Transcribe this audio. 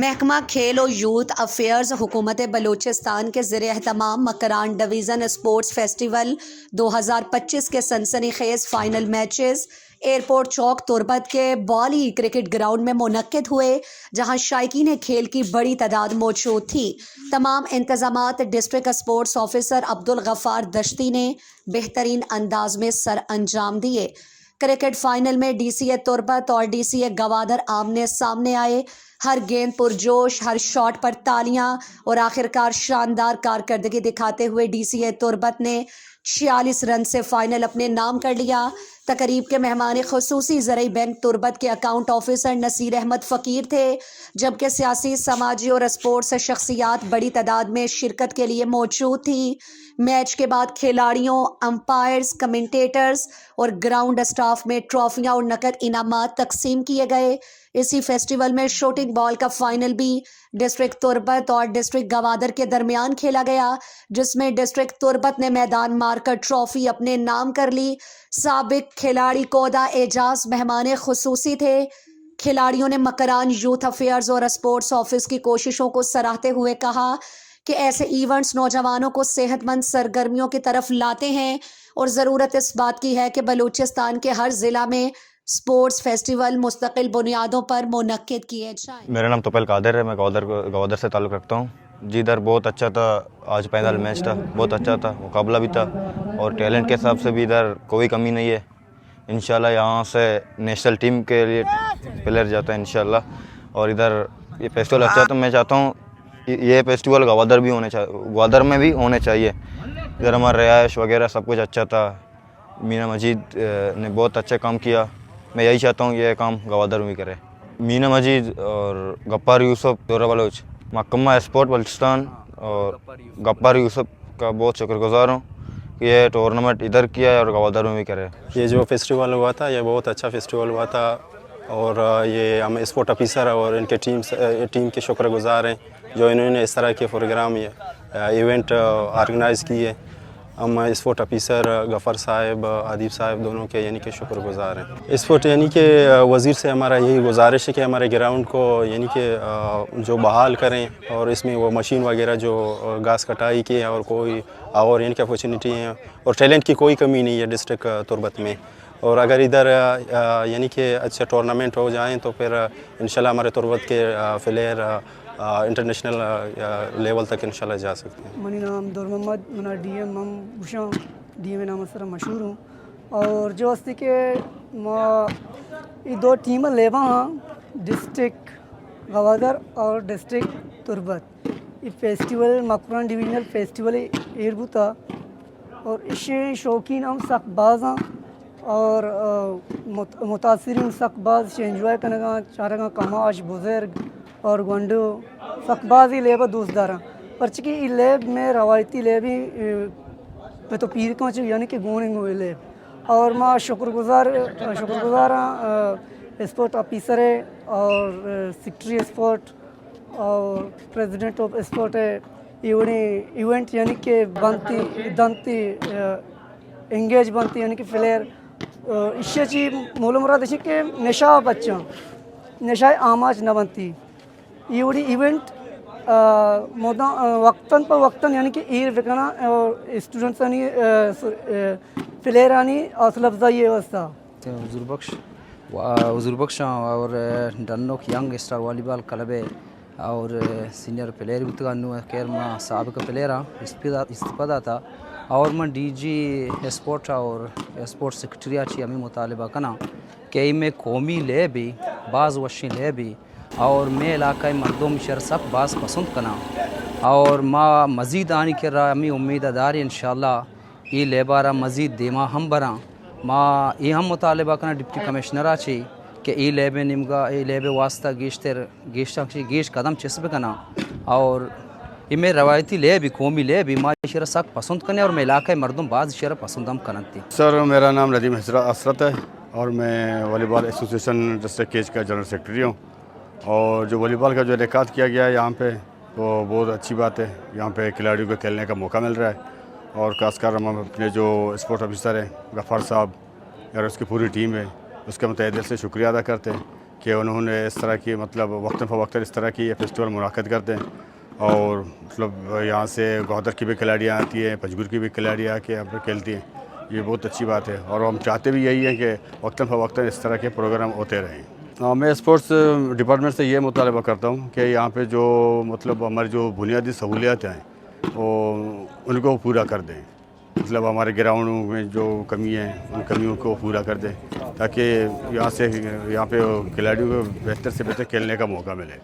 محکمہ کھیل و یوتھ افیئرز حکومت بلوچستان کے زیر اہتمام مکران ڈویژن اسپورٹس فیسٹیول 2025 کے سنسنی خیز فائنل میچز ایئرپورٹ چوک تربت کے بالی کرکٹ گراؤنڈ میں منعقد ہوئے، جہاں شائقین کھیل کی بڑی تعداد موجود تھی۔ تمام انتظامات district sports officer Abdul Ghaffar Dashti نے بہترین انداز میں سر انجام دیے۔ کرکٹ فائنل میں ڈی سی اے تربت اور ڈی سی اے گوادر آمنے سامنے آئے۔ ہر گیند پرجوش، ہر شاٹ پر تالیاں اور آخرکار شاندار کارکردگی دکھاتے ہوئے ڈی سی اے تربت نے 46 رن سے فائنل اپنے نام کر لیا۔ تقریب کے مہمان خصوصی زرعی بینک تربت کے اکاؤنٹ آفیسر نصیر احمد فقیر تھے، جبکہ سیاسی، سماجی اور اسپورٹس شخصیات بڑی تعداد میں شرکت کے لیے موجود تھیں۔ میچ کے بعد کھلاڑیوں، امپائرز، کمنٹیٹرز اور گراؤنڈ اسٹاف میں ٹرافیاں اور نقد انعامات تقسیم کیے گئے۔ اسی فیسٹیول میں شوٹنگ بال کا فائنل بھی ڈسٹرکٹ تربت اور ڈسٹرکٹ گوادر کے درمیان کھیلا گیا، جس میں ڈسٹرکٹ تربت نے میدان مار کر ٹرافی اپنے نام کر لی۔ سابق کھلاڑی کودا اعجاز مہمان خصوصی تھے۔ کھلاڑیوں نے مکران یوتھ افیئرز اور اسپورٹس آفس کی کوششوں کو سراہتے ہوئے کہا کہ ایسے ایونٹس نوجوانوں کو صحت مند سرگرمیوں کی طرف لاتے ہیں اور ضرورت اس بات کی ہے کہ بلوچستان کے ہر ضلع میں اسپورٹس فیسٹیول مستقل بنیادوں پر منعقد کیے جائیں۔ میرا نام توفیل قادر ہے، میں گوادر سے تعلق رکھتا ہوں جی۔ ادھر بہت اچھا تھا، آج فائنل میچ تھا، بہت اچھا تھا، مقابلہ بھی تھا اور ٹیلنٹ کے حساب سے بھی ادھر کوئی کمی نہیں ہے۔ انشاءاللہ یہاں سے نیشنل ٹیم کے لیے پلیئر جاتا ہے انشاءاللہ۔ اور ادھر یہ فیسٹیول اچھا تھا، میں چاہتا ہوں یہ فیسٹیول گوادر میں بھی ہونے چاہیے۔ ادھر ہمارا رہائش وغیرہ سب کچھ اچھا تھا، مینا مجید نے بہت اچھا کام کیا، میں یہی چاہتا ہوں یہ کام گوادر میں بھی کرے۔ مینا مجید اور غفار یوسف دورہ بلوچ، محکمہ اسپورٹ بلوچستان اور غفار یوسف کا بہت شکر گزار ہوں کہ یہ ٹورنامنٹ ادھر کیا ہے اور گوادر میں بھی کرے۔ یہ جو فیسٹیول ہوا تھا یہ بہت اچھا فیسٹیول ہوا تھا، اور یہ ہم اسپورٹ آفیسر اور ان کے ٹیم کے شکر گزار ہیں جو انہوں نے اس طرح کے پروگرام ایونٹ آرگنائز کیے۔ ہم اسپورٹ آفیسر غفار صاحب، عدیب صاحب دونوں کے کہ شکر گزار ہیں۔ اسپورٹ کہ وزیر سے ہمارا یہی گزارش ہے کہ ہمارے گراؤنڈ کو کہ جو بحال کریں، اور اس میں وہ مشین وغیرہ جو گھاس کٹائی کی اور کوئی اور کہ اپورچونیٹی ہیں اور ٹیلنٹ کی کوئی کمی نہیں ہے ڈسٹرکٹ تربت میں۔ اور اگر ادھر کہ اچھے ٹورنامنٹ ہو جائیں تو پھر انشاءاللہ ہمارے تربت کے پلیئر انٹرنیشنل لیول تک انشاءاللہ جا سکتے ہیں۔ منی نام دور محمد، منا ڈی ایم ہم بشاں ڈی ایم نام سر مشہور ہوں، اور جو ہستی کہ یہ دو ٹیم لیوا ہاں، ڈسٹرکٹ گوادر اور ڈسٹرکٹ تربت۔ یہ فیسٹیول مکران ڈویژنل فیسٹیول ایربو تھا، اور اس شوقین ہم سخت باز ہاں اور متاثرین سخت باز انجوائے کرنے گا چارگاں کماش بزرگ اور گونڈو سخت باز ہی لیبا دوست داراں، پرچہ یہ لیب میں روایتی لیبی میں تو پیر کو کہ گوننگ ہوئے لیب، اور میں شکر گزار ہاں اسپورٹ آفیسر ہے اور سیکٹری اسپورٹ اور پریزیڈنٹ آف اسپورٹ ہے۔ ایونٹ کہ دنتی انگیج بنتی کہ پلیئر اس چیز مول مراد ہے کہ نشہ بچہ نشہ آماج نہ بنتی یہ ایونٹ وقتاً پر وقتاً کہ ایر وکنا اور اسٹوڈنٹس پلیئر حوصلہ افزائی واسطہ حضور بخش اور ڈنوک ینگ اسٹار والی بال کلب ہے اور سینئر پلیئر بھی خیر میں سابقہ پلیئر ہاں استفادہ تھا، اور میں ڈی جی اسپورٹ اور اسپورٹ سیکرٹریٹ ہمیں مطالبہ کرنا کہ میں قومی لے بھی بعض وشی لے بھی اور میں علاقۂ مردم شر سب باز پسند کرنا، اور ما مزید آنے کے رہا ہمیں امید داری انشاءاللہ یہ لیبارہ مزید دیما ہم برا ما یہ ہم مطالبہ کرنا ڈپٹی کمشنرہ چی کہ ای لیب نمگا ای لیب واسطہ گیش قدم چسپ کرنا، اور یہ میں روایتی لے بھی قومی لے بھی ما شرح سخت پسند کرنے اور میں علاقۂ مردم بعض شرح پسند ہم کرنتی۔ سر میرا نام ندیم اسرت ہے اور میں والی بال ایسوسیشن ڈسٹرکٹ کیچ کا جنرل سیکرٹری ہوں، اور جو والی بال کا جو انعقاد کیا گیا ہے یہاں پہ تو بہت اچھی بات ہے، یہاں پہ کھلاڑیوں کو کھیلنے کا موقع مل رہا ہے، اور خاص کر ہم اپنے جو اسپورٹ آفیسر ہیں غفار صاحب اور اس کی پوری ٹیم ہے اس کا متحد دل سے شکریہ ادا کرتے ہیں کہ کہ انہوں نے اس طرح کی مطلب وقتاً فوقتاً اس طرح کی یہ فیسٹیول منعقد کرتے ہیں، اور مطلب یہاں سے گودر کی بھی کھلاڑیاں آتی ہیں، پنجگور کی بھی کھلاڑیاں آ کے یہاں پہ کھیلتی ہیں. یہ بہت اچھی بات ہے، اور ہم چاہتے بھی یہی ہیں کہ وقتاً فوقتاً اس طرح کے پروگرام ہوتے رہیں. میں اسپورٹس ڈپارٹمنٹ سے یہ مطالبہ کرتا ہوں کہ یہاں پہ جو مطلب ہماری جو بنیادی سہولیات ہیں وہ ان کو پورا کر دیں. مطلب ہمارے گراؤنڈوں میں جو کمی ہیں ان کمیوں کو پورا کر دیں، تاکہ یہاں پہ کھلاڑیوں کو بہتر سے بہتر کھیلنے کا موقع ملے.